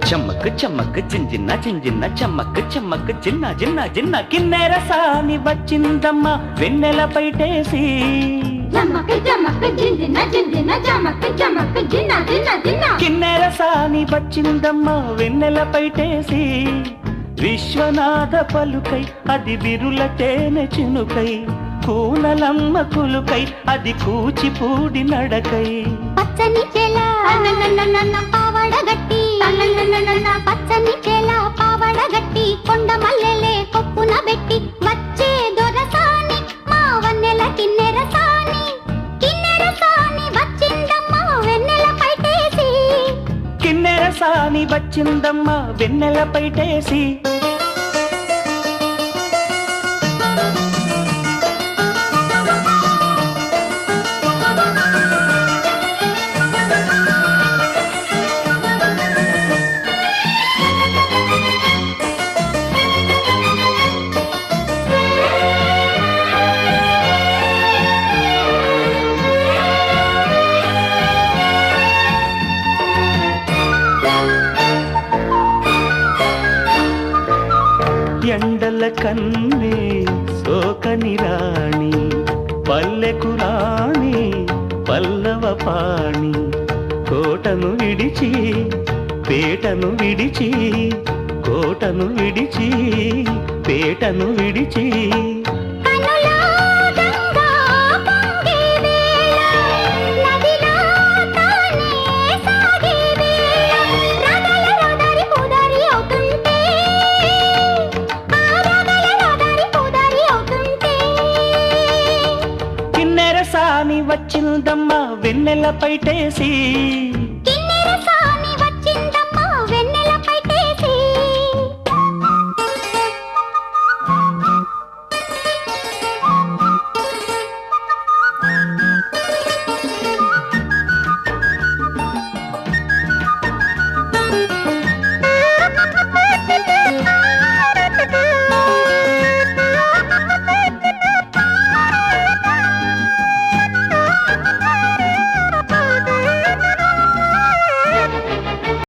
చమ్మక్ చమ్మక్ జింజిన్న జింజిన్న చమ్మక్ చమ్మక్ జిన్న జిన్న జిన్న కిన్నెర సాని వచ్చిందమ్మ వెన్నెల పైటేసి కిన్నెర సాని వచ్చిందమ్మ వెన్నెల పైటేసి విశ్వనాథ పలుకై అది బిరుల తేనె చినుకై కూనలమ్మ కులుకై అది కూచిపూడి నడకై పచ్చని చెల పావడగట్టి పచ్చని చెల పావడగట్టి కొండ మల్లెలే కొప్పున పెట్టి వచ్చే దొరసాని మా వన్నెల కిన్నెర సాని వచ్చిందమ్మ వెన్నెల పైటేసి కిన్నెర సాని వచ్చిందమ్మ వెన్నెల పైటేసి ఎండల కన్నే సోకని రాణి పల్లెకు రాణి పల్లవ పాణి కోటను విడిచి పేటను విడిచి కోటను విడిచి పేటను విడిచి సాని వచ్చిందమ్మ వెన్నెల పైటేసి కిన్నెర సాని